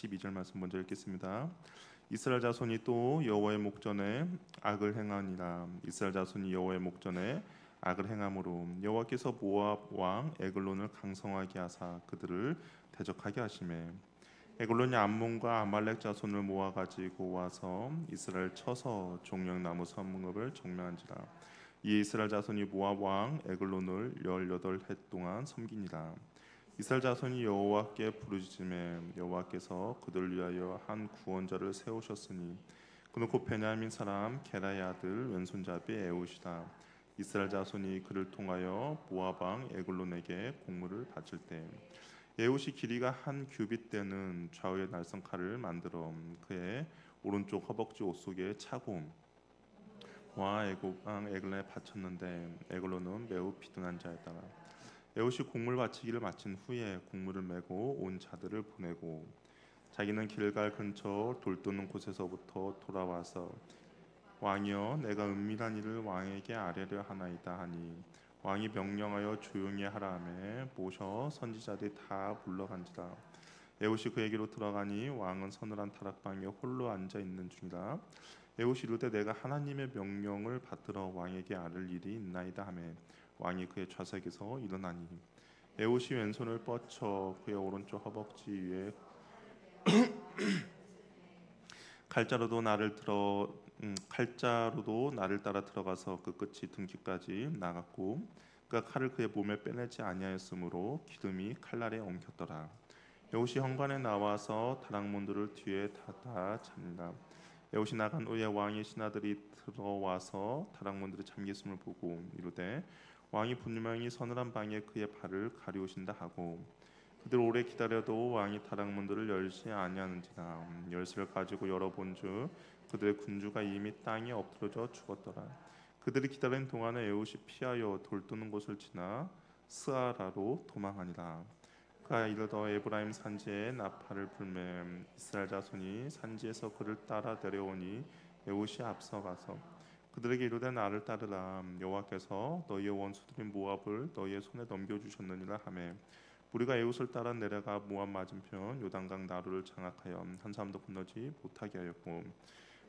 12절 말씀 먼저 읽겠습니다. 이스라엘 자손이 또 여호와의 목전에 악을 행하니라. 이스라엘 자손이 여호와의 목전에 악을 행함으로 여호와께서 모압 왕 에글론을 강성하게 하사 그들을 대적하게 하시매 에글론이 암몬과 아말렉 자손을 모아 가지고 와서 이스라엘 쳐서 종려나무 성읍을 정멸한지라. 이 이스라엘 자손이 모압 왕 에글론을 18해 동안 섬기니라. 이스라엘 자손이 여호와께 부르짖음에 여호와께서 그들을 위하여 한 구원자를 세우셨으니 그는 곧 베냐민 사람 게라의 아들 왼손잡이 에웃이다. 이스라엘 자손이 그를 통하여 모압 왕 에글론에게 공물을 바칠 때 에웃이 길이가 한 규빗 되는 좌우의 날선 칼을 만들어 그의 오른쪽 허벅지 옷 속에 차고 와 왕 에글론에 바쳤는데 에글론은 매우 비둔한 자였더라. 에웃이 곡물 바치기를 마친 후에 곡물을 메고 온 자들을 보내고 자기는 길갈 근처 돌 뜨는 곳에서부터 돌아와서 왕이여 내가 은밀한 일을 왕에게 아뢰려 하나이다 하니 왕이 명령하여 조용히 하라 하매 모셔 선지자들이 다 불러간지라. 에웃이 그에게로 들어가니 왕은 서늘한 다락방에 홀로 앉아 있는 중이라. 에웃이 이르되 내가 하나님의 명령을 받들어 왕에게 아를 일이 있나이다 하매 왕이 그의 좌석에서 일어나니 에웃이 왼손을 뻗쳐 그의 오른쪽 허벅지 위에 칼자루도 나를 따라 들어가서 그 끝이 등기까지 나갔고 그가 칼을 그의 몸에 빼내지 아니하였으므로 기름이 칼날에 엉켰더라. 에웃이 현관에 나와서 다락문들을 뒤에 닫아 잠니라. 에웃이 나간 후에 왕의 신하들이 들어와서 다락문들이 잠겼음을 보고 이르되 왕이 분명히 서늘한 방에 그의 발을 가리우신다 하고 그들 오래 기다려도 왕이 다락문들을 열지 아니하는지라. 열쇠를 가지고 열어본즉 그들의 군주가 이미 땅에 엎드러져 죽었더라. 그들이 기다리는 동안에 에웃이 피하여 돌 뜨는 곳을 지나 스아라로 도망하니라. 그가 이르러 에브라임 산지에 나팔을 불매 이스라엘 자손이 산지에서 그를 따라 내려오니 에웃이 앞서가서 그들에게 이르되 나를 따르라. 여호와께서 너희의 원수들인 모압을 너희의 손에 넘겨주셨느니라 하매 우리가 에웃을 따라 내려가 모압 맞은편 요단강 나루를 장악하여 한 사람도 건너지 못하게 하였고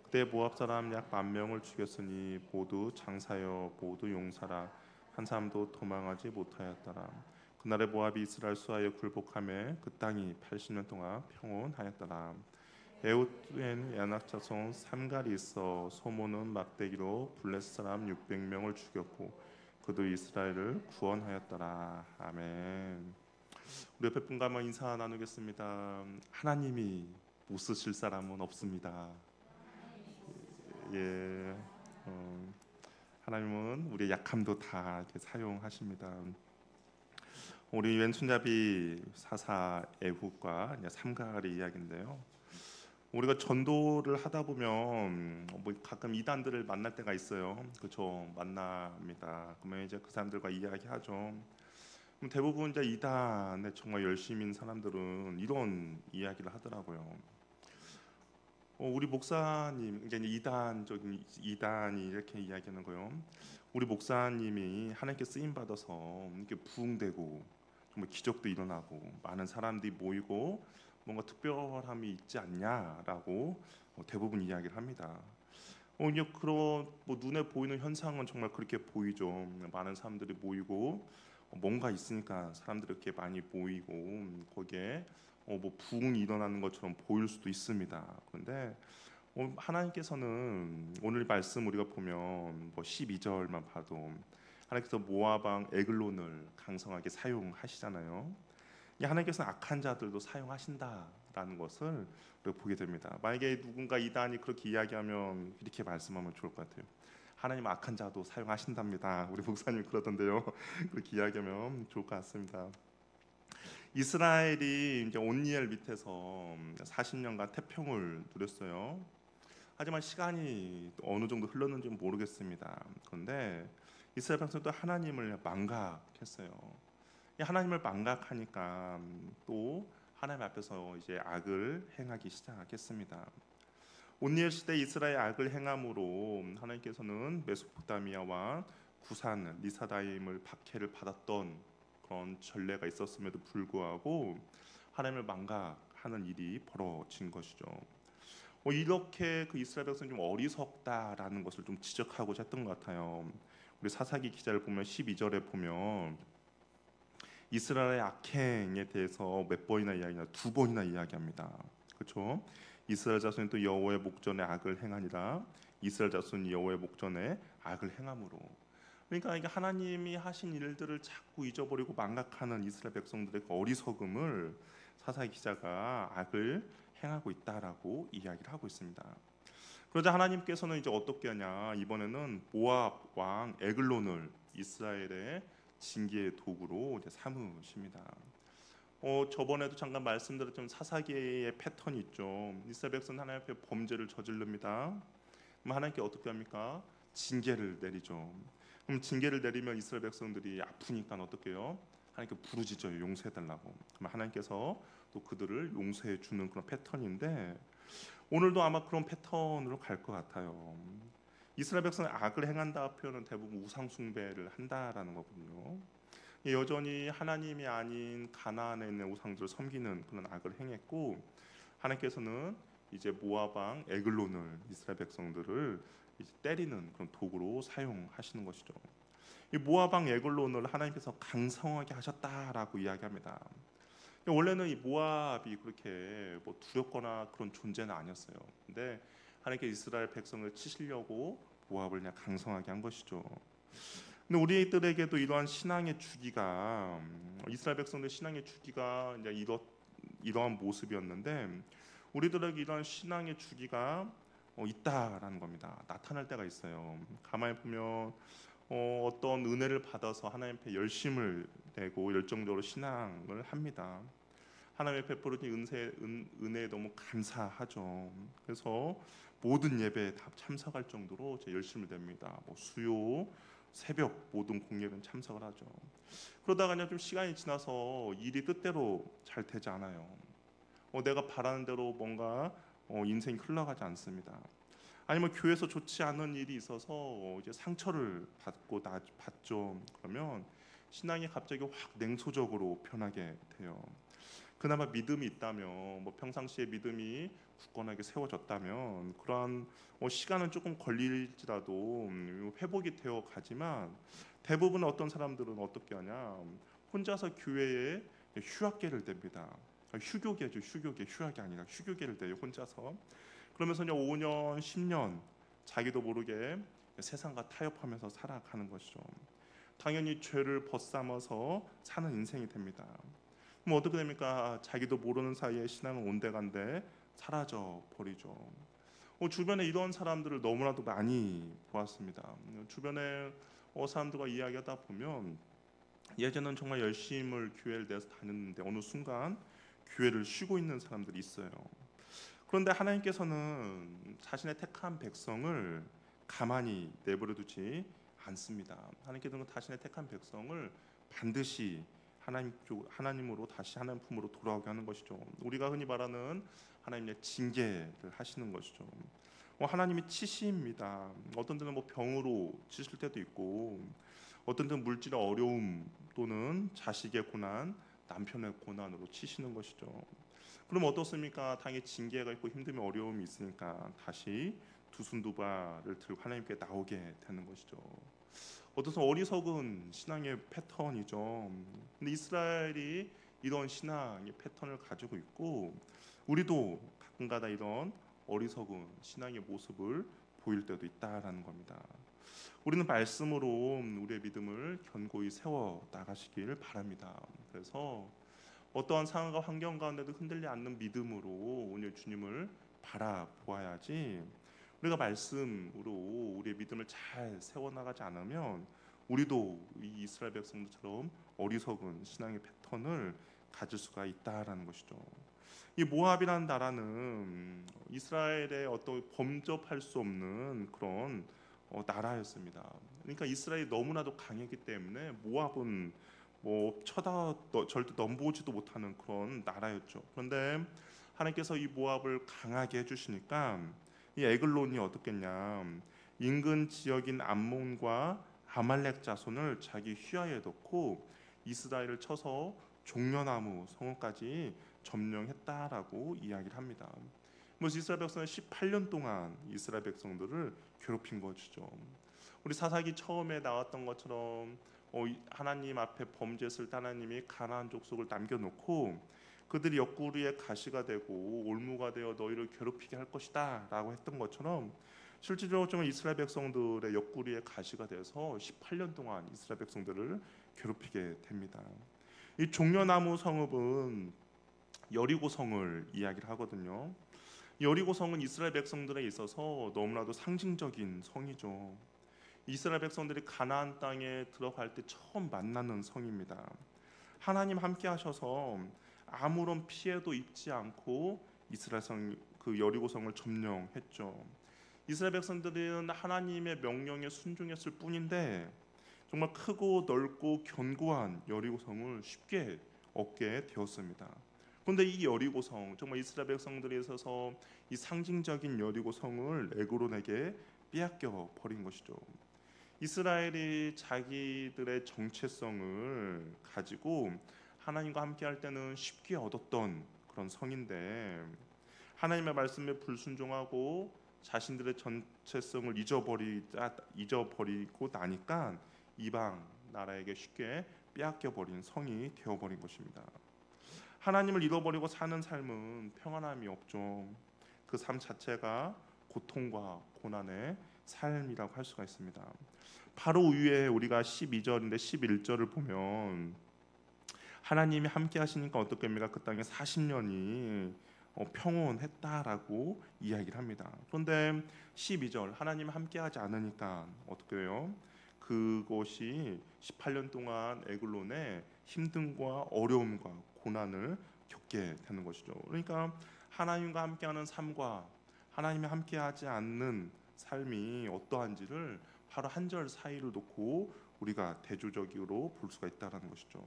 그때 모압 사람 약 10,000명을 죽였으니 모두 장사여 모두 용사라. 한 사람도 도망하지 못하였더라. 그날에 모압이 이스라엘 수하여 굴복하며 그 땅이 80년 동안 평온하였더라. 에웃엔 야낙 자손 삼갈이 있어 소모는 막대기로 블레 사람 600명을 죽였고 그도 이스라엘을 구원하였더라. 아멘. 우리 옆에 분과 한번 인사 나누겠습니다. 하나님이 못 쓰실 사람은 없습니다. 예, 하나님은 우리의 약함도 다 이렇게 사용하십니다. 우리 왼손잡이 사사 에훗과 삼갈의 이야기인데요. 우리가 전도를 하다 보면 뭐 가끔 이단들을 만날 때가 있어요. 그렇죠? 만납니다. 그러면 이제 그 사람들과 이야기하죠. 대부분 이제 이단에 정말 열심인 사람들은 이런 이야기를 하더라고요. 우리 목사님 이제 이단적인 이단이 이렇게 이야기하는 거예요. 우리 목사님이 하나님께 쓰임 받아서 이렇게 부흥되고 정말 기적도 일어나고 많은 사람들이 모이고 뭔가 특별함이 있지 않냐라고 대부분 이야기를 합니다. 이제 그런 뭐 눈에 보이는 현상은 정말 그렇게 보이죠. 많은 사람들이 모이고 뭔가 있으니까 사람들이 이렇게 많이 모이고 거기에 뭐 부흥이 일어나는 것처럼 보일 수도 있습니다. 그런데 하나님께서는 오늘 말씀 우리가 보면 뭐 12절만 봐도 하나님께서 모압 왕 에글론을 강성하게 사용하시잖아요. 하나님께서는 악한 자들도 사용하신다라는 것을 우리가 보게 됩니다. 만약에 누군가 이단이 그렇게 이야기하면 이렇게 말씀하면 좋을 것 같아요. 하나님 악한 자도 사용하신답니다. 우리 목사님 그러던데요. 그렇게 이야기하면 좋을 것 같습니다. 이스라엘이 이제 온니엘 밑에서 40년간 태평을 누렸어요. 하지만 시간이 어느 정도 흘렀는지는 모르겠습니다. 그런데 이스라엘 백성도 하나님을 망각했어요. 하나님을 망각하니까 또 하나님 앞에서 이제 악을 행하기 시작했습니다. 온니엘 시대 이스라엘 악을 행함으로 하나님께서는 메소포타미아 왕 구산 리사다임을 박해를 받았던 그런 전례가 있었음에도 불구하고 하나님을 망각한 하는 일이 벌어진 것이죠. 이렇게 그 이스라엘 백성이 좀 어리석다라는 것을 좀 지적하고자 했던 것 같아요. 우리 사사기 기자를 보면 12절에 보면 이스라엘의 악행에 대해서 몇 번이나 이야기하냐, 두 번이나 이야기합니다. 그렇죠? 이스라엘 자손이 또 여호와의 목전에 악을 행하니라. 이스라엘 자손이 여호와의 목전에 악을 행함으로. 그러니까 이게 하나님이 하신 일들을 자꾸 잊어버리고 망각하는 이스라엘 백성들의 그 어리석음을 사사기 기자가 악을 행하고 있다라고 이야기를 하고 있습니다. 그러자 하나님께서는 이제 어떻게 하냐, 이번에는 모압 왕 에글론을 이스라엘의 징계의 도구로 이제 삼으십니다. 저번에도 잠깐 말씀드렸지만 사사기의 패턴이 있죠. 이스라엘 백성 하나님 앞에 범죄를 저지릅니다. 그럼 하나님께 어떻게 합니까? 징계를 내리죠. 그럼 징계를 내리면 이스라엘 백성들이 아프니까 어떻게 해요? 하나님께 부르짖어요. 용서해달라고. 그럼 하나님께서 또 그들을 용서해 주는 그런 패턴인데, 오늘도 아마 그런 패턴으로 갈 것 같아요. 이스라엘 백성이 악을 행한다 표현은 대부분 우상 숭배를 한다라는 거거든요. 여전히 하나님이 아닌 가나안에 있는 우상들을 섬기는 그런 악을 행했고, 하나님께서는 이제 모압 왕 에글론을 이스라엘 백성들을 이제 때리는 그런 도구로 사용하시는 것이죠. 이 모압 왕 에글론을 하나님께서 강성하게 하셨다라고 이야기합니다. 원래는 이 모압이 그렇게 뭐 두렵거나 그런 존재는 아니었어요. 근데 하나님께 이스라엘 백성을 치시려고 모압을 그냥 강성하게 한 것이죠. 근데 우리들에게도 이러한 신앙의 주기가, 이스라엘 백성들 신앙의 주기가 이제 이러한 모습이었는데, 우리들에게 이러한 신앙의 주기가 있다라는 겁니다. 나타날 때가 있어요. 가만히 보면 어떤 은혜를 받아서 하나님 앞에 열심을 내고 열정적으로 신앙을 합니다. 하나님의 베풀어진 은혜에 너무 감사하죠. 그래서 모든 예배에 다 참석할 정도로 제 열심을 냅니다. 뭐 수요, 새벽 모든 공예는 참석을 하죠. 그러다가 그냥 좀 시간이 지나서 일이 뜻대로 잘 되지 않아요. 내가 바라는 대로 뭔가 인생이 흘러가지 않습니다. 아니면 교회에서 좋지 않은 일이 있어서 이제 상처를 받죠. 그러면 신앙이 갑자기 확 냉소적으로 변하게 돼요. 그나마 믿음이 있다면, 뭐 평상시에 믿음이 굳건하게 세워졌다면 그러한 시간은 조금 걸릴지라도 회복이 되어 가지만, 대부분 어떤 사람들은 어떻게 하냐, 혼자서 교회에 휴학계를 댑니다. 휴교계죠. 휴학이 아니라 휴교계를 대요, 혼자서. 그러면서 5년 10년 자기도 모르게 세상과 타협하면서 살아가는 것이죠. 당연히 죄를 벗삼아서 사는 인생이 됩니다. 그럼 어떻게 됩니까? 자기도 모르는 사이에 신앙은 온데간데 사라져 버리죠. 주변에 이런 사람들을 너무나도 많이 보았습니다. 주변에 사람들과 이야기하다 보면 예전엔 정말 열심을 교회를 내서 다녔는데 어느 순간 교회를 쉬고 있는 사람들이 있어요. 그런데 하나님께서는 자신의 택한 백성을 가만히 내버려 두지 않습니다. 하나님께서는 자신의 택한 백성을 반드시 하나님으로 다시 하나님 품으로 돌아오게 하는 것이죠. 우리가 흔히 말하는 하나님의 징계를 하시는 것이죠. 하나님이 치시입니다. 어떤 때는 뭐 병으로 치실 때도 있고, 어떤 때는 물질의 어려움 또는 자식의 고난, 남편의 고난으로 치시는 것이죠. 그럼 어떻습니까? 당연히 징계가 있고 힘듦이 어려움이 있으니까 다시 두 손 두 발을 들고 하나님께 나오게 되는 것이죠. 어떤 어리석은 신앙의 패턴이죠. 근데 이스라엘이 이런 신앙의 패턴을 가지고 있고, 우리도 가끔가다 이런 어리석은 신앙의 모습을 보일 때도 있다라는 겁니다. 우리는 말씀으로 우리의 믿음을 견고히 세워 나가시길 바랍니다. 그래서 어떠한 상황과 환경 가운데도 흔들리지 않는 믿음으로 오늘 주님을 바라보아야지, 우리가 말씀으로 우리의 믿음을 잘 세워나가지 않으면 우리도 이 이스라엘 백성들처럼 어리석은 신앙의 패턴을 가질 수가 있다라는 것이죠. 이 모압이라는 나라는 이스라엘의 어떤 범접할 수 없는 그런 나라였습니다. 그러니까 이스라엘이 너무나도 강했기 때문에 모압은 뭐 절대 넘보지도 못하는 그런 나라였죠. 그런데 하나님께서 이 모압을 강하게 해주시니까 이 에글론이 어떻겠냐, 인근 지역인 암몬과 아말렉 자손을 자기 휘하에 넣고 이스라엘을 쳐서 종려나무 성읍까지 점령했다라고 이야기를 합니다. 이스라엘 백성은 18년 동안 이스라엘 백성들을 괴롭힌 것이죠. 우리 사사기 처음에 나왔던 것처럼 하나님 앞에 범죄했을 때 하나님이 가나안 족속을 남겨놓고 그들이 옆구리에 가시가 되고 올무가 되어 너희를 괴롭히게 할 것이다 라고 했던 것처럼 실질적으로 이스라엘 백성들의 옆구리에 가시가 돼서 18년 동안 이스라엘 백성들을 괴롭히게 됩니다. 이 종려나무 성읍은 여리고 성을 이야기를 하거든요. 여리고 성은 이스라엘 백성들에 있어서 너무나도 상징적인 성이죠. 이스라엘 백성들이 가나안 땅에 들어갈 때 처음 만나는 성입니다. 하나님 함께 하셔서 아무런 피해도 입지 않고 이스라엘 그 여리고 성을 점령했죠. 이스라엘 백성들은 하나님의 명령에 순종했을 뿐인데 정말 크고 넓고 견고한 여리고 성을 쉽게 얻게 되었습니다. 그런데 이 여리고 성, 정말 이스라엘 백성들에 있어서 이 상징적인 여리고 성을 에글론에게 빼앗겨 버린 것이죠. 이스라엘이 자기들의 정체성을 가지고 하나님과 함께 할 때는 쉽게 얻었던 그런 성인데 하나님의 말씀에 불순종하고 자신들의 정체성을 잊어버리고 나니까 이방 나라에게 쉽게 빼앗겨 버린 성이 되어 버린 것입니다. 하나님을 잃어버리고 사는 삶은 평안함이 없죠. 그 삶 자체가 고통과 고난의 삶이라고 할 수가 있습니다. 바로 위에 우리가 12절인데 11절을 보면 하나님이 함께 하시니까 어떻겠습니까? 그 땅에 40년이 평온했다라고 이야기를 합니다. 그런데 12절 하나님 함께 하지 않으니까 어떻게 해요? 그것이 18년 동안 에글론의 힘듦과 어려움과 고난을 겪게 되는 것이죠. 그러니까 하나님과 함께하는 삶과 하나님이 함께하지 않는 삶이 어떠한지를 바로 한 절 사이를 놓고 우리가 대조적으로 볼 수가 있다는 것이죠.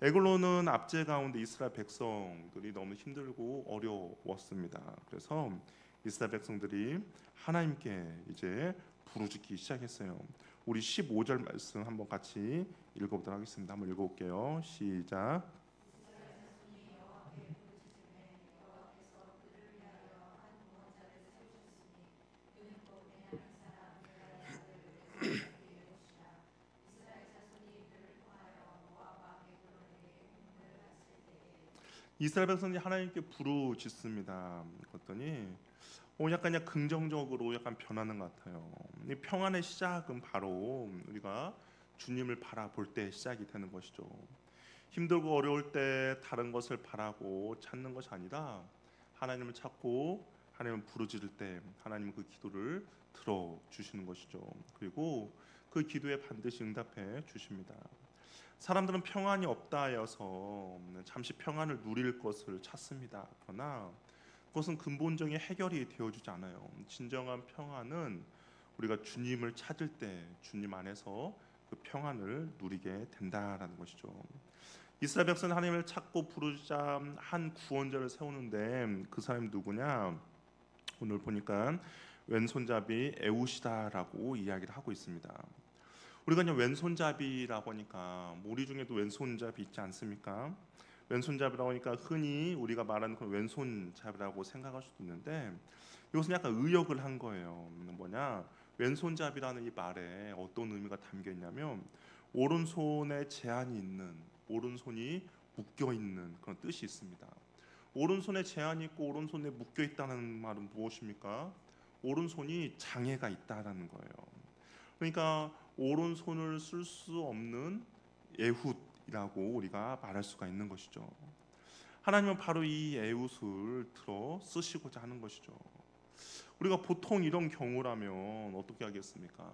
에글론은 압제 가운데 이스라엘 백성들이 너무 힘들고 어려웠습니다. 그래서 이스라엘 백성들이 하나님께 이제 부르짖기 시작했어요. 우리 15절 말씀 한번 같이 읽어보도록 하겠습니다. 한번 읽어볼게요. 시작. 이스라엘 백성이 하나님께 부르짖습니다. 그랬더니 약간 긍정적으로 약간 변하는 것 같아요. 이 평안의 시작은 바로 우리가 주님을 바라볼 때 시작이 되는 것이죠. 힘들고 어려울 때 다른 것을 바라고 찾는 것이 아니라 하나님을 찾고 하나님을 부르짖을 때 하나님은 그 기도를 들어주시는 것이죠. 그리고 그 기도에 반드시 응답해 주십니다. 사람들은 평안이 없다 하여서 잠시 평안을 누릴 것을 찾습니다. 그러나 그것은 근본적인 해결이 되어주지 않아요. 진정한 평안은 우리가 주님을 찾을 때 주님 안에서 그 평안을 누리게 된다라는 것이죠. 이스라엘 백성은 하나님을 찾고 부르자 한 구원자를 세우는데 그 사람이 누구냐? 오늘 보니까 왼손잡이 에웃이다라고 이야기를 하고 있습니다. 우리가 그냥 왼손잡이라고 하니까 우리 중에도 왼손잡이 있지 않습니까? 왼손잡이라고 하니까 흔히 우리가 말하는 그런 왼손잡이라고 생각할 수도 있는데 이것은 약간 의역을 한 거예요. 뭐냐? 왼손잡이라는 이 말에 어떤 의미가 담겨 있냐면 오른손에 제한이 있는, 오른손이 묶여 있는 그런 뜻이 있습니다. 오른손에 제한이 있고 오른손에 묶여 있다는 말은 무엇입니까? 오른손이 장애가 있다라는 거예요. 그러니까 오른손을 쓸 수 없는 에훗이라고 우리가 말할 수가 있는 것이죠. 하나님은 바로 이 에훗을 들어 쓰시고자 하는 것이죠. 우리가 보통 이런 경우라면 어떻게 하겠습니까?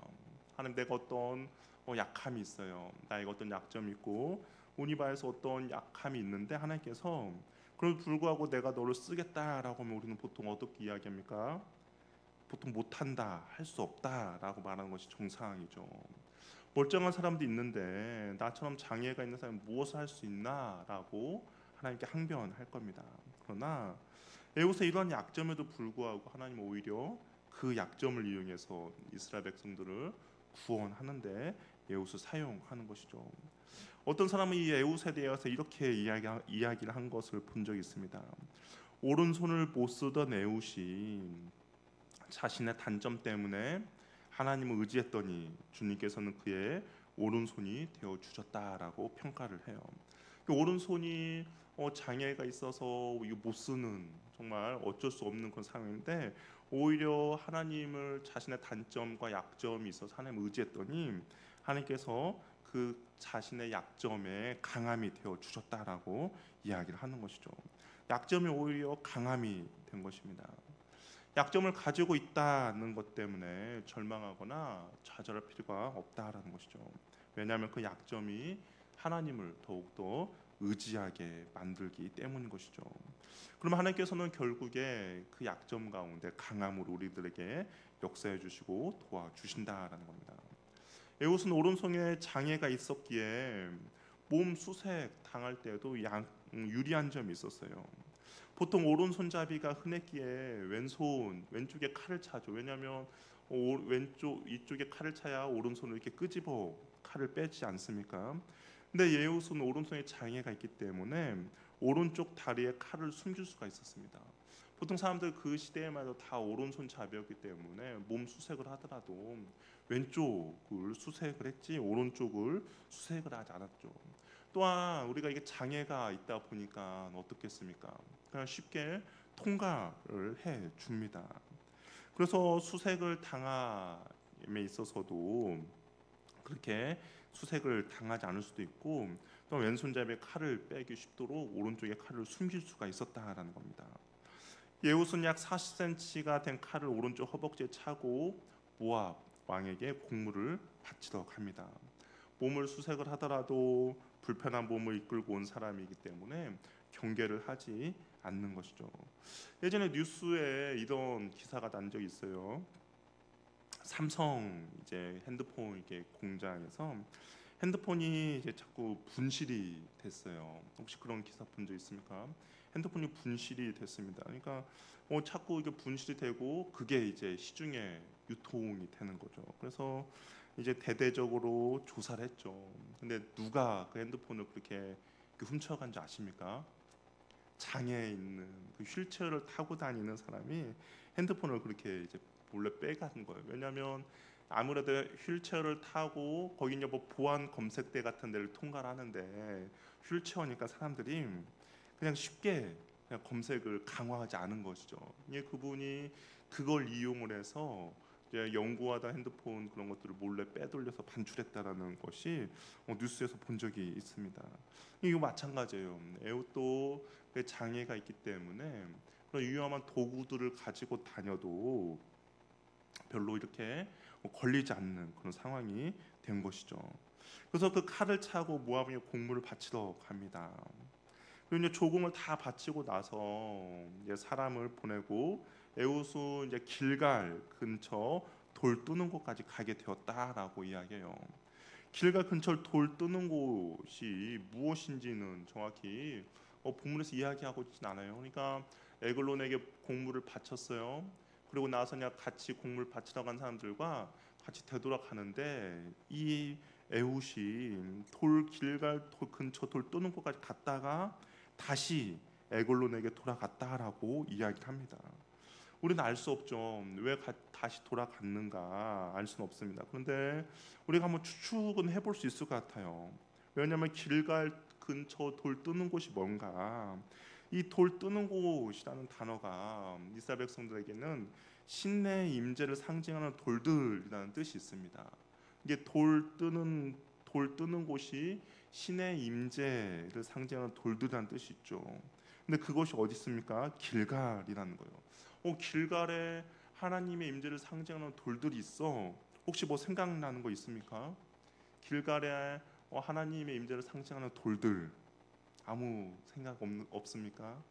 하나님, 내가 어떤 약함이 있어요. 나에게 어떤 약점이 있고 오니바에서 어떤 약함이 있는데 하나님께서 그럼에도 불구하고 내가 너를 쓰겠다라고 하면 우리는 보통 어떻게 이야기합니까? 보통 못한다, 할 수 없다라고 말하는 것이 정상이죠. 멀쩡한 사람도 있는데 나처럼 장애가 있는 사람이 무엇을 할 수 있나라고 하나님께 항변할 겁니다. 그러나 에웃의 이러한 약점에도 불구하고 하나님은 오히려 그 약점을 이용해서 이스라엘 백성들을 구원하는데 에웃을 사용하는 것이죠. 어떤 사람은 이 에웃에 대해서 이렇게 이야기를 한 것을 본 적이 있습니다. 오른손을 못 쓰던 에웃이 자신의 단점 때문에 하나님을 의지했더니 주님께서는 그의 오른손이 되어 주셨다라고 평가를 해요. 그 오른손이 장애가 있어서 이거 못 쓰는 정말 어쩔 수 없는 그런 상황인데 오히려 하나님을 자신의 단점과 약점이 있어서 하나님을 의지했더니 하나님께서 그 자신의 약점에 강함이 되어 주셨다라고 이야기를 하는 것이죠. 약점이 오히려 강함이 된 것입니다. 약점을 가지고 있다는 것 때문에 절망하거나 좌절할 필요가 없다라는 것이죠. 왜냐하면 그 약점이 하나님을 더욱더 의지하게 만들기 때문인 것이죠. 그럼 하나님께서는 결국에 그 약점 가운데 강함으로 우리들에게 역사해 주시고 도와주신다라는 겁니다. 에웃은 오른손에 장애가 있었기에 몸 수색 당할 때도 유리한 점이 있었어요. 보통 오른손잡이가 흔했기에 왼쪽에 칼을 차죠. 왜냐하면 왼쪽 이쪽에 칼을 차야 오른손을 이렇게 끄집어 칼을 빼지 않습니까? 근데 예우스는 오른손에 장애가 있기 때문에 오른쪽 다리에 칼을 숨길 수가 있었습니다. 보통 사람들 그 시대에만 해도 다 오른손잡이였기 때문에 몸 수색을 하더라도 왼쪽을 수색을 했지 오른쪽을 수색을 하지 않았죠. 또한 우리가 이게 장애가 있다 보니까 어떻겠습니까? 그냥 쉽게 통과를 해 줍니다. 그래서 수색을 당함에 있어서도 그렇게 수색을 당하지 않을 수도 있고 또 왼손잡이의 칼을 빼기 쉽도록 오른쪽에 칼을 숨길 수가 있었다라는 겁니다. 예후는 약 40cm가 된 칼을 오른쪽 허벅지에 차고 모압 왕에게 공물을 바치러 갑니다. 몸을 수색을 하더라도 불편한 몸을 이끌고 온 사람이기 때문에 경계를 하지 않는 것이죠. 예전에 뉴스에 이런 기사가 난 적이 있어요. 삼성 이제 핸드폰 이게 공장에서 핸드폰이 이제 자꾸 분실이 됐어요. 혹시 그런 기사 본 적 있습니까? 핸드폰이 분실이 됐습니다. 그러니까 자꾸 이게 분실이 되고 그게 이제 시중에 유통이 되는 거죠. 그래서 이제 대대적으로 조사를 했죠. 근데 누가 그 핸드폰을 그렇게 훔쳐간 줄 아십니까? 장애 있는 그 휠체어를 타고 다니는 사람이 핸드폰을 그렇게 이제 몰래 빼간 거예요. 왜냐하면 아무래도 휠체어를 타고 거기 이제 뭐 보안 검색대 같은 데를 통과를 하는데 휠체어니까 사람들이 그냥 쉽게 그냥 검색을 강화하지 않은 것이죠. 이게 그분이 그걸 이용을 해서 이제 연구하다 핸드폰 그런 것들을 몰래 빼돌려서 반출했다라는 것이 뉴스에서 본 적이 있습니다. 이거 마찬가지예요. 에웃도 장애가 있기 때문에 그런 위험한 도구들을 가지고 다녀도 별로 이렇게 걸리지 않는 그런 상황이 된 것이죠. 그래서 그 칼을 차고 모압의 공물을 바치러 갑니다. 그리고 이제 조공을 다 바치고 나서 이제 사람을 보내고 에웃은 이제 길갈 근처 돌 뜨는 곳까지 가게 되었다라고 이야기해요. 길갈 근처 돌 뜨는 곳이 무엇인지는 정확히 본문에서 이야기하고 있진 않아요. 그러니까 에글론에게 공물을 바쳤어요. 그리고 나서 그냥 같이 공물 바치러 간 사람들과 같이 되돌아가는데 이 에웃이 길갈 근처 돌 뜨는 곳까지 갔다가 다시 에글론에게 돌아갔다라고 이야기를 합니다. 우리는 알 수 없죠. 왜 다시 돌아갔는가 알 수는 없습니다. 그런데 우리가 한번 추측은 해볼 수 있을 것 같아요. 왜냐하면 길갈 근처 돌 뜨는 곳이 뭔가 이 돌 뜨는 곳이라는 단어가 이스라엘 백성들에게는 신의 임재를 상징하는 돌들이라는 뜻이 있습니다. 이게 돌 뜨는 곳이 신의 임재를 상징하는 돌들이라는 뜻이 있죠. 근데 그것이 어디 있습니까? 길갈이라는 거예요. 길갈에 하나님의 임재를 상징하는 돌들이 있어. 혹시 뭐 생각나는 거 있습니까? 길갈에 하나님의 임재를 상징하는 돌들 아무 생각 없습니까?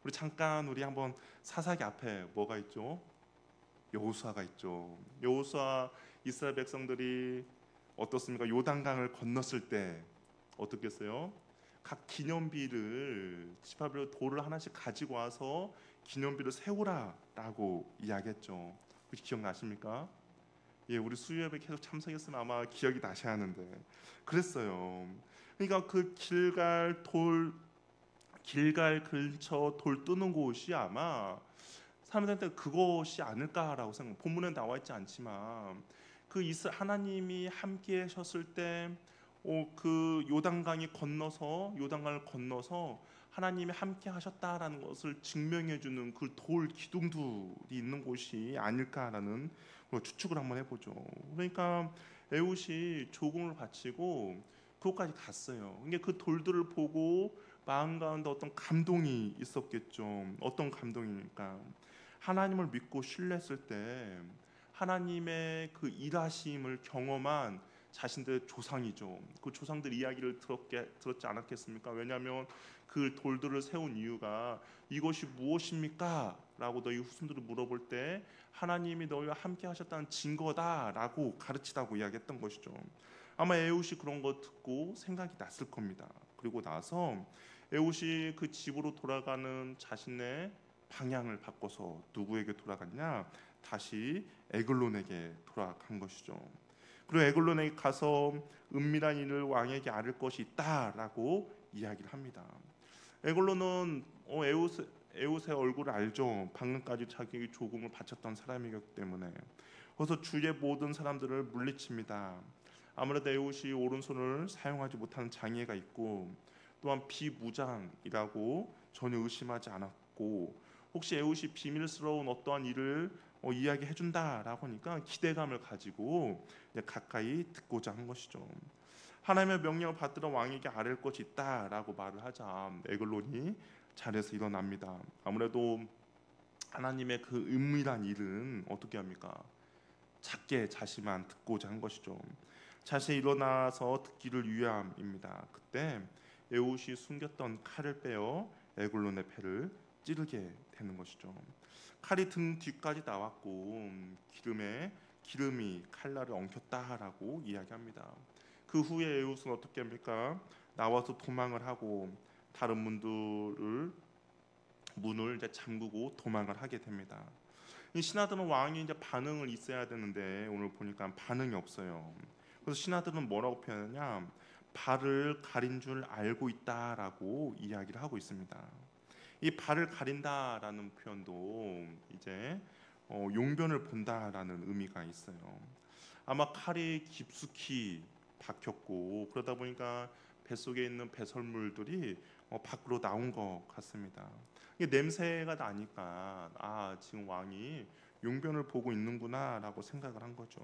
우리 한번 사사기 앞에 뭐가 있죠? 여호수아가 있죠. 여호수아 이스라엘 백성들이 어떻습니까? 요단강을 건넜을 때 어떻겠어요? 각 기념비를 지파별로 돌을 하나씩 가지고 와서 기념비를 세우라라고 이야기했죠. 혹시 기억나십니까? 예, 우리 수요예배 계속 참석했으면 아마 기억이 나셔야 하는데 그랬어요. 그러니까 그 길갈 근처 돌 뜨는 곳이 아마 사람들한테 그것이 아닐까라고 생각. 본문에 나와 있지 않지만 그 하나님이 함께 하셨을 때, 그 요단강을 건너서 하나님이 함께 하셨다라는 것을 증명해 주는 그 돌 기둥들이 있는 곳이 아닐까라는 추측을 한번 해보죠. 그러니까 에웃이 조공을 바치고 그곳까지 갔어요. 그러니까 그 돌들을 보고 마음 가운데 어떤 감동이 있었겠죠. 어떤 감동입니까? 하나님을 믿고 신뢰했을 때 하나님의 그 일하심을 경험한 자신들의 조상이죠. 그 조상들 이야기를 들었지 않았겠습니까? 왜냐하면 그 돌들을 세운 이유가 이것이 무엇입니까? 라고 너희 후손들을 물어볼 때 하나님이 너희와 함께 하셨다는 증거다라고 가르치다고 이야기했던 것이죠. 아마 에웃이 그런 거 듣고 생각이 났을 겁니다. 그리고 나서 에웃이 그 집으로 돌아가는 자신의 방향을 바꿔서 누구에게 돌아갔냐? 다시 에글론에게 돌아간 것이죠. 그리고 에글론에 가서 은밀한 일을 왕에게 아를 것이 있다라고 이야기를 합니다. 에글론은 에웃의 얼굴을 알죠. 방금까지 자기 조공을 바쳤던 사람이기 때문에. 그래서 주의 모든 사람들을 물리칩니다. 아무래도 에웃이 오른손을 사용하지 못하는 장애가 있고 또한 비무장이라고 전혀 의심하지 않았고, 혹시 에웃이 비밀스러운 어떠한 일을 이야기해 준다라고 하니까 기대감을 가지고 가까이 듣고자 한 것이죠. 하나님의 명령을 받들어 왕에게 아뢰 것이 있다라고 말을 하자 에글론이 자리에서 일어납니다. 아무래도 하나님의 그 은밀한 일은 어떻게 합니까? 작게 자신만 듣고자 한 것이죠. 자신이 일어나서 듣기를 위함입니다. 그때 에웃이 숨겼던 칼을 빼어 에글론의 배를 찌르게 되는 것이죠. 칼이 등 뒤까지 나왔고 기름이 칼날을 엉켰다라고 이야기합니다. 그 후에 에웃은 어떻게 합니까? 나와서 도망을 하고 다른 문을 이제 잠그고 도망을 하게 됩니다. 이 신하들은 왕이 이제 반응을 있어야 되는데 오늘 보니까 반응이 없어요. 그래서 신하들은 뭐라고 표현하냐? 발을 가린 줄 알고 있다라고 이야기를 하고 있습니다. 이 발을 가린다라는 표현도 이제 용변을 본다라는 의미가 있어요. 아마 칼이 깊숙이 박혔고 그러다 보니까 뱃속에 있는 배설물들이 밖으로 나온 것 같습니다. 이게 냄새가 나니까 지금 왕이 용변을 보고 있는구나라고 생각을 한 거죠.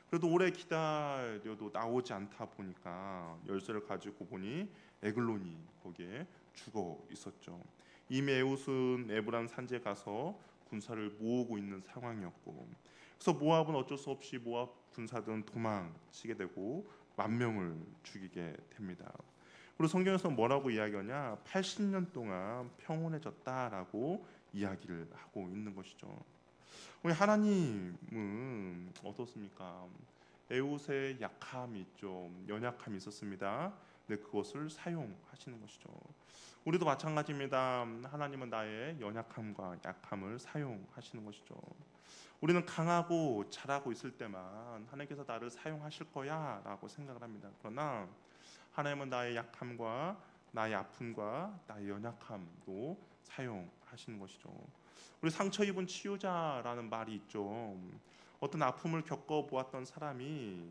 그래도 오래 기다려도 나오지 않다 보니까 열쇠를 가지고 보니 에글론이 거기에 죽어 있었죠. 이미 에웃은 에브란 산지에 가서 군사를 모으고 있는 상황이었고, 그래서 모압은 어쩔 수 없이 모압 군사들은 도망치게 되고 10,000명을 죽이게 됩니다. 그리고 성경에서 뭐라고 이야기하냐? 80년 동안 평온해졌다라고 이야기를 하고 있는 것이죠. 우리 하나님은 어떻습니까? 에웃의 약함이 있죠. 연약함이 있었습니다. 근데 그것을 사용하시는 것이죠. 우리도 마찬가지입니다. 하나님은 나의 연약함과 약함을 사용하시는 것이죠. 우리는 강하고 잘하고 있을 때만 하나님께서 나를 사용하실 거야라고 생각을 합니다. 그러나 하나님은 나의 약함과 나의 아픔과 나의 연약함도 사용하시는 것이죠. 우리 상처 입은 치유자라는 말이 있죠. 어떤 아픔을 겪어보았던 사람이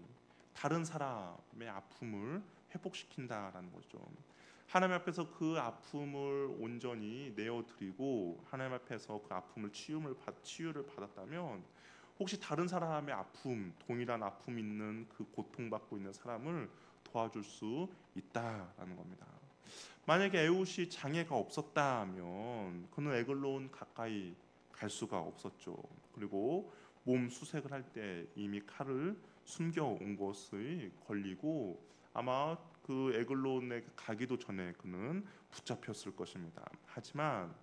다른 사람의 아픔을 회복시킨다라는 거죠. 하나님 앞에서 그 아픔을 온전히 내어드리고 하나님 앞에서 그 아픔을 치유를 받았다면 혹시 다른 사람의 아픔, 동일한 아픔 있는 그 고통받고 있는 사람을 도와줄 수 있다라는 겁니다. 만약에 에웃이 장애가 없었다면 그는 에글론 가까이 갈 수가 없었죠. 그리고 몸 수색을 할 때 이미 칼을 숨겨온 것이 걸리고 아마 그 에글론에 가기도 전에 그는 붙잡혔을 것입니다. 하지만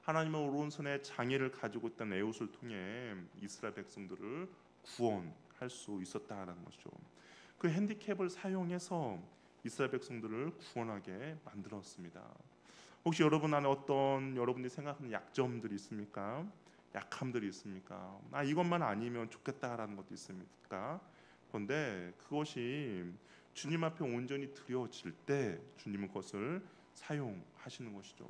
하나님은 오른손에 장애를 가지고 있던 에웃을 통해 이스라엘 백성들을 구원할 수 있었다는 것이죠. 그 핸디캡을 사용해서 이스라엘 백성들을 구원하게 만들었습니다. 혹시 여러분 안에 어떤 여러분이 생각하는 약점들이 있습니까? 약함들이 있습니까? 이것만 아니면 좋겠다라는 것도 있습니까? 그런데 그것이 주님 앞에 온전히 드려질 때 주님은 그것을 사용하시는 것이죠.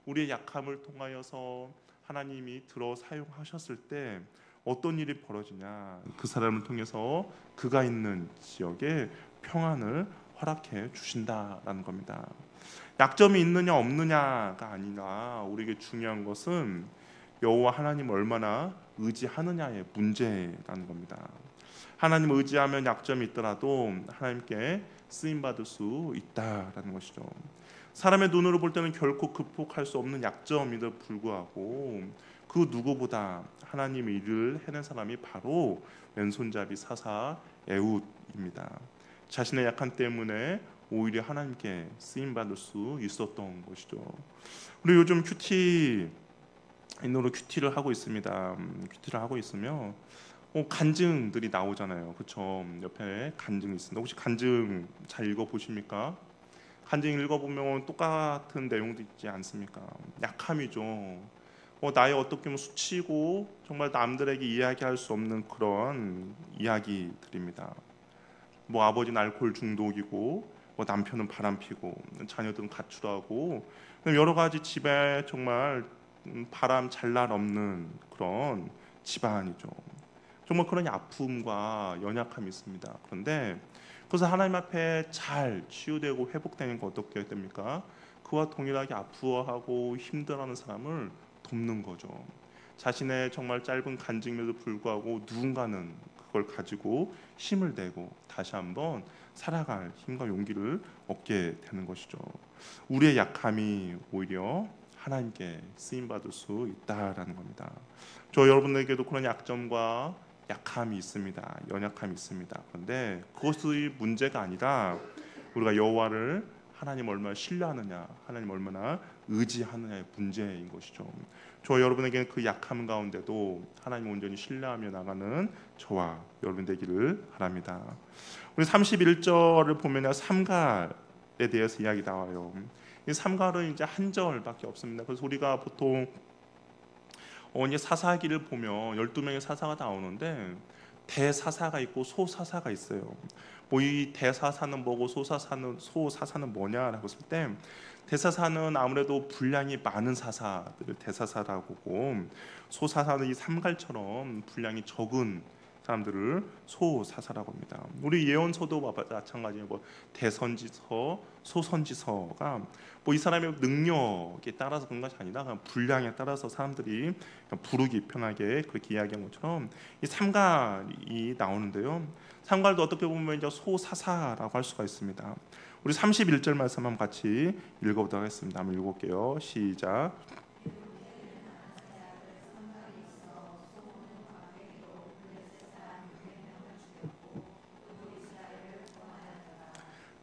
우리의 약함을 통하여서 하나님이 들어 사용하셨을 때 어떤 일이 벌어지냐? 그 사람을 통해서 그가 있는 지역에 평안을 허락해 주신다라는 겁니다. 약점이 있느냐 없느냐가 아니라 우리에게 중요한 것은 여호와 하나님 얼마나 의지하느냐의 문제라는 겁니다. 하나님 의지하면 약점이 있더라도 하나님께 쓰임 받을 수 있다라는 것이죠. 사람의 눈으로 볼 때는 결코 극복할 수 없는 약점임에도 불구하고 그 누구보다 하나님의 일을 해낸 사람이 바로 왼손잡이 사사 에훗입니다. 자신의 약함 때문에 오히려 하나님께 쓰임 받을 수 있었던 것이죠. 그리고 요즘 큐티인으로 큐티를 하고 있습니다. 큐티를 하고 있으면 간증들이 나오잖아요. 그렇죠? 옆에 간증이 있습니다. 혹시 간증 잘 읽어 보십니까? 간증 읽어보면 똑같은 내용도 있지 않습니까? 약함이죠. 나의 어떻게 보면 수치고 정말 남들에게 이야기할 수 없는 그런 이야기들입니다. 아버지는 알코올 중독이고 남편은 바람피고 자녀들은 가출하고 여러 가지 집에 정말 바람 잘 날 없는 그런 집안이죠. 정말 그런 아픔과 연약함이 있습니다. 그런데 그래서 하나님 앞에 잘 치유되고 회복되는 거 어떻게 됩니까? 그와 동일하게 아프워하고 힘들어하는 사람을 돕는 거죠. 자신의 정말 짧은 간증에도 불구하고 누군가는 그걸 가지고 힘을 내고 다시 한번 살아갈 힘과 용기를 얻게 되는 것이죠. 우리의 약함이 오히려 하나님께 쓰임 받을 수 있다라는 겁니다. 저 여러분에게도 그런 약점과 약함이 있습니다. 연약함이 있습니다. 그런데 그것이 문제가 아니라 우리가 여호와를 하나님 얼마나 신뢰하느냐, 하나님 얼마나 의지하느냐의 문제인 것이죠. 저 여러분에게는 그 약함 가운데도 하나님 온전히 신뢰하며 나가는 저와 여러분 되기를 바랍니다. 우리 31절을 보면 삼갈에 대해서 이야기 나와요. 이 삼갈은 이제 한 절밖에 없습니다. 그래서 우리가 보통 이제 사사기를 보면 12명의 사사가 나오는데 대사사가 있고 소사사가 있어요. 이 대사사는 뭐고 소사사는 뭐냐라고 했을 때 대사사는 아무래도 분량이 많은 사사들을 대사사라고 보고 소사사는 이 삼갈처럼 분량이 적은 사람들을 소사사라고 합니다. 우리 예언서도 마찬가지예요. 대선지서, 소선지서가 이 사람의 능력에 따라서 그런 것이 아니라 그냥 분량에 따라서 사람들이 부르기 편하게 그렇게 이야기한 것처럼 이 삼갈이 나오는데요. 삼갈도 어떻게 보면 이제 소사사라고 할 수가 있습니다. 우리 31절 말씀 한번 같이 읽어보도록 하겠습니다. 한번 읽어볼게요. 시작.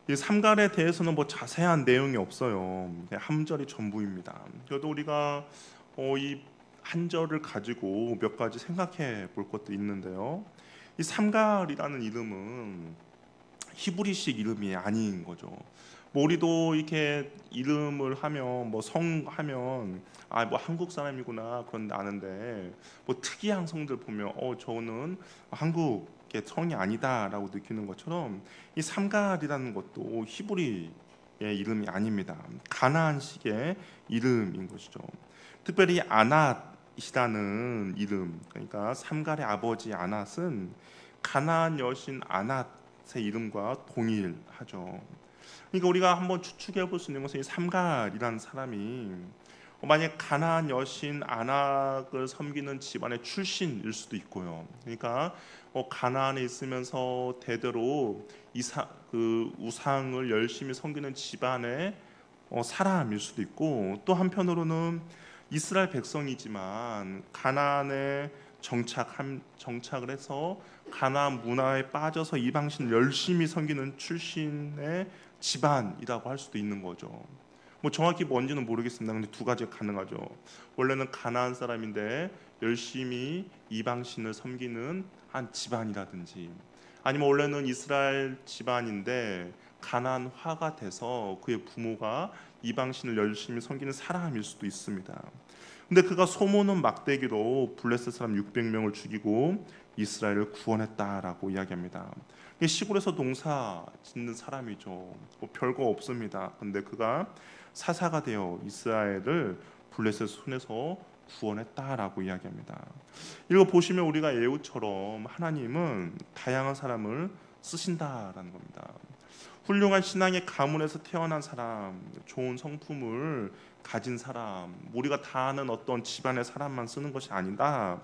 이 삼갈에 대해서는 자세한 내용이 없어요. 한 절이 전부입니다. 그래도 우리가 이 한 절을 가지고 몇 가지 생각해 볼 것도 있는데요. 이 삼갈이라는 이름은 히브리식 이름이 아닌 거죠. 우리도 이렇게 이름을 하면 성하면 한국 사람이구나 그런 아는데 특이한 성들 보면 저는 한국의 성이 아니다라고 느끼는 것처럼 이 삼갈이라는 것도 히브리의 이름이 아닙니다. 가나안식의 이름인 것이죠. 특별히 아낫이라는 이름, 그러니까 삼갈의 아버지 아낫은 가나안 여신 아낫의 이름과 동일하죠. 그러니까 우리가 한번 추측해 볼 수 있는 것은 이 삼갈이라는 사람이 만약 가나안 여신 아낙을 섬기는 집안의 출신일 수도 있고요. 그러니까 가나안에 있으면서 대대로 그 우상을 열심히 섬기는 집안의 사람일 수도 있고, 또 한편으로는 이스라엘 백성이지만 가나안에 정착을 해서 가나안 문화에 빠져서 이방신을 열심히 섬기는 출신의 집안이라고 할 수도 있는 거죠. 정확히 뭔지는 모르겠습니다. 근데 두 가지가 가능하죠. 원래는 가나안 사람인데 열심히 이방신을 섬기는 한 집안이라든지, 아니면 원래는 이스라엘 집안인데 가나안화가 돼서 그의 부모가 이방신을 열심히 섬기는 사람일 수도 있습니다. 근데 그가 소모는 막대기로 블레셋 사람 600명을 죽이고 이스라엘을 구원했다라고 이야기합니다. 이게 시골에서 농사 짓는 사람이죠. 뭐 별거 없습니다. 근데 그가 사사가 되어 이스라엘을 블레셋 손에서 구원했다라고 이야기합니다. 이거 보시면 우리가 에후처럼 하나님은 다양한 사람을 쓰신다라는 겁니다. 훌륭한 신앙의 가문에서 태어난 사람, 좋은 성품을 가진 사람, 우리가 다 아는 어떤 집안의 사람만 쓰는 것이 아니다.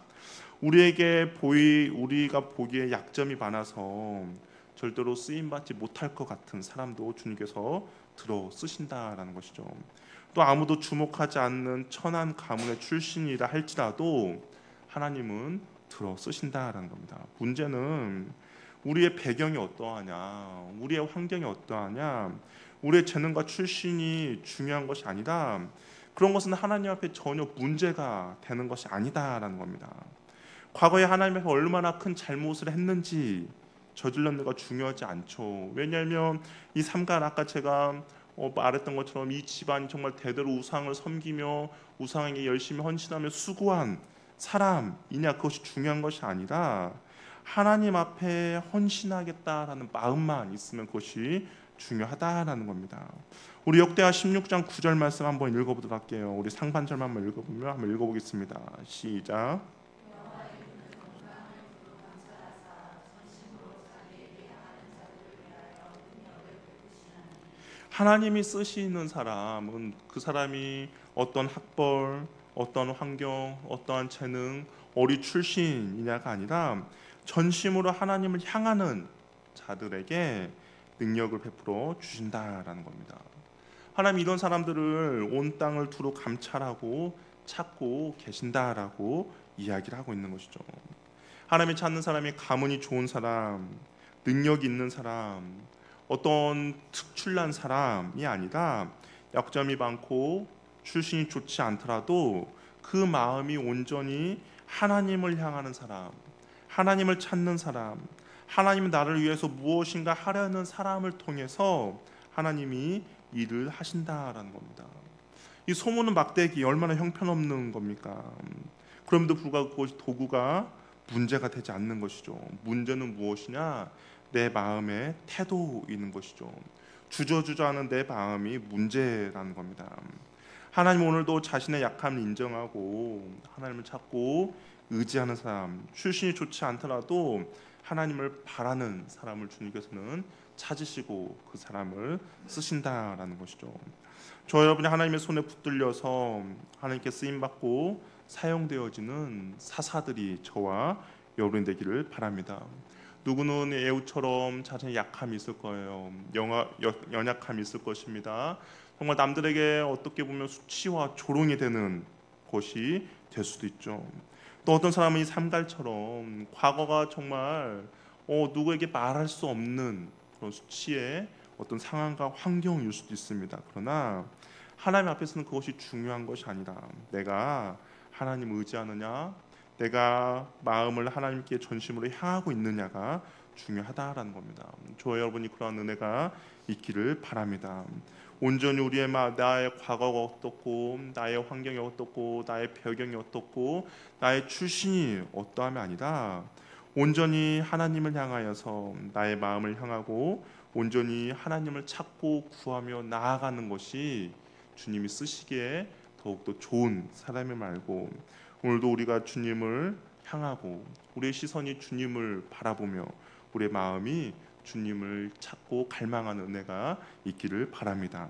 우리가 보기에 약점이 많아서 절대로 쓰임 받지 못할 것 같은 사람도 주님께서 들어 쓰신다라는 것이죠. 또 아무도 주목하지 않는 천한 가문의 출신이라 할지라도 하나님은 들어 쓰신다라는 겁니다. 문제는 우리의 배경이 어떠하냐, 우리의 환경이 어떠하냐, 우리의 재능과 출신이 중요한 것이 아니다. 그런 것은 하나님 앞에 전혀 문제가 되는 것이 아니다라는 겁니다. 과거에 하나님 앞에 얼마나 큰 잘못을 했는지 저질렀는가 중요하지 않죠. 왜냐하면 이 삼간 아까 제가 말했던 것처럼 이 집안이 정말 대대로 우상을 섬기며 우상에게 열심히 헌신하며 수고한 사람이냐, 그것이 중요한 것이 아니라 하나님 앞에 헌신하겠다라는 마음만 있으면 그것이 중요하다라는 겁니다. 우리 역대하 16장 9절 말씀 한번 읽어보도록 할게요. 우리 상반절만 한번 읽어보겠습니다. 시작. 하나님이 쓰시는 사람은 그 사람이 어떤 학벌, 어떤 환경, 어떠한 재능, 어리 출신이냐가 아니라 전심으로 하나님을 향하는 자들에게 능력을 베풀어 주신다라는 겁니다. 하나님 이런 사람들을 온 땅을 두루 감찰하고 찾고 계신다라고 이야기를 하고 있는 것이죠. 하나님이 찾는 사람이 가문이 좋은 사람, 능력 있는 사람, 어떤 특출난 사람이 아니라 약점이 많고 출신이 좋지 않더라도 그 마음이 온전히 하나님을 향하는 사람, 하나님을 찾는 사람, 하나님이 나를 위해서 무엇인가 하려는 사람을 통해서 하나님이 일을 하신다라는 겁니다. 이 소문은 막대기 얼마나 형편없는 겁니까? 그럼에도 불구하고 그것이 도구가 문제가 되지 않는 것이죠. 문제는 무엇이냐? 내 마음의 태도인 것이죠. 주저주저하는 내 마음이 문제라는 겁니다. 하나님 오늘도 자신의 약함을 인정하고 하나님을 찾고 의지하는 사람, 출신이 좋지 않더라도 하나님을 바라는 사람을 주님께서는 찾으시고 그 사람을 쓰신다라는 것이죠. 저 여러분이 하나님의 손에 붙들려서 하나님께 쓰임받고 사용되어지는 사사들이 저와 여러분 되기를 바랍니다. 누구는 에후처럼 자신의 약함이 있을 거예요. 연약함이 있을 것입니다. 정말 남들에게 어떻게 보면 수치와 조롱이 되는 것이 될 수도 있죠. 또 어떤 사람은 이 삼갈처럼 과거가 정말 누구에게 말할 수 없는 그런 수치의 어떤 상황과 환경일 수도 있습니다. 그러나 하나님 앞에서는 그것이 중요한 것이 아니라 내가 하나님을 의지하느냐, 내가 마음을 하나님께 전심으로 향하고 있느냐가 중요하다라는 겁니다. 저와 여러분이 그러한 은혜가 있기를 바랍니다. 온전히 우리의 나의 과거가 어떻고, 나의 환경이 어떻고, 나의 배경이 어떻고, 나의 출신이 어떠함이 아니라 온전히 하나님을 향하여서 나의 마음을 향하고 온전히 하나님을 찾고 구하며 나아가는 것이 주님이 쓰시기에 더욱더 좋은 사람임을 알고, 오늘도 우리가 주님을 향하고 우리의 시선이 주님을 바라보며 우리의 마음이 주님을 찾고 갈망하는 은혜가 있기를 바랍니다.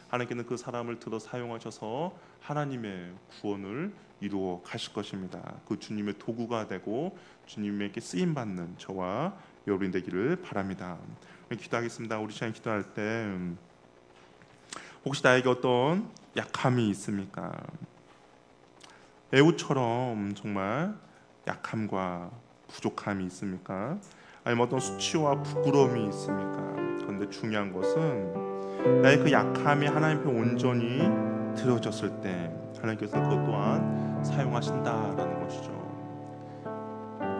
하나님께는 그 사람을 들어 사용하셔서 하나님의 구원을 이루어 가실 것입니다. 그 주님의 도구가 되고 주님에게 쓰임 받는 저와 여러분 되기를 바랍니다. 기도하겠습니다. 우리 시간 기도할 때 혹시 나에게 어떤 약함이 있습니까? 에후처럼 정말 약함과 부족함이 있습니까? 아니면 어떤 수치와 부끄러움이 있습니까? 그런데 중요한 것은 나의 그 약함이 하나님 앞에 온전히 드려졌을 때 하나님께서는 그것 또한 사용하신다라는 것이죠.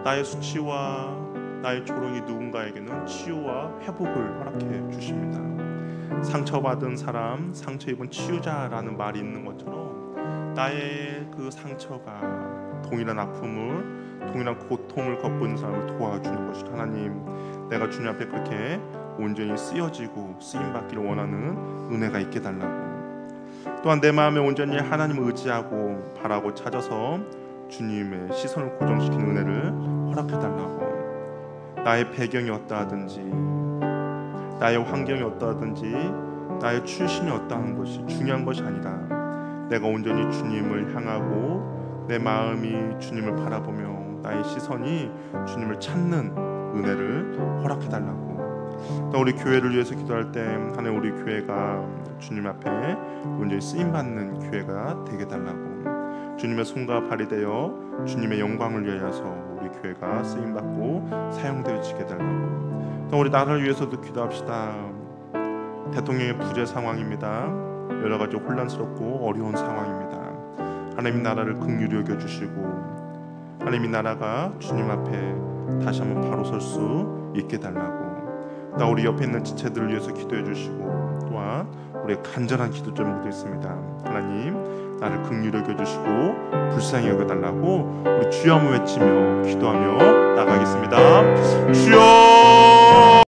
나의 수치와 나의 조롱이 누군가에게는 치유와 회복을 허락해 주십니다. 상처받은 사람, 상처 입은 치유자라는 말이 있는 것처럼 나의 그 상처가 동일한 아픔을, 동일한 고통을 겪고 있는 사람을 도와주는 것이 하나님, 내가 주님 앞에 그렇게 온전히 쓰여지고 쓰임받기를 원하는 은혜가 있게 달라고, 또한 내 마음에 온전히 하나님을 의지하고 바라고 찾아서 주님의 시선을 고정시키는 은혜를 허락해달라고. 나의 배경이 어떠하든지, 나의 환경이 어떠하든지, 나의 출신이 어떠한 것이 중요한 것이 아니라 내가 온전히 주님을 향하고 내 마음이 주님을 바라보며 나의 시선이 주님을 찾는 은혜를 허락해달라고. 또 우리 교회를 위해서 기도할 때 하나님, 우리 교회가 주님 앞에 온전히 쓰임받는 교회가 되게 달라고. 주님의 손과 발이 되어 주님의 영광을 위하여서 우리 교회가 쓰임받고 사용되어지게 달라고. 또 우리 나라를 위해서도 기도합시다. 대통령의 부재 상황입니다. 여러 가지 혼란스럽고 어려운 상황입니다. 하나님, 나라를 긍휼히 여겨주시고 하나님, 나라가 주님 앞에 다시 한번 바로 설 수 있게 달라고. 또 우리 옆에 있는 지체들을 위해서 기도해 주시고, 또한 우리의 간절한 기도 제목도 있습니다. 하나님, 나를 긍휼히 여겨주시고 불쌍히 여겨달라고 우리 주여 한번 외치며 기도하며 나가겠습니다. 주여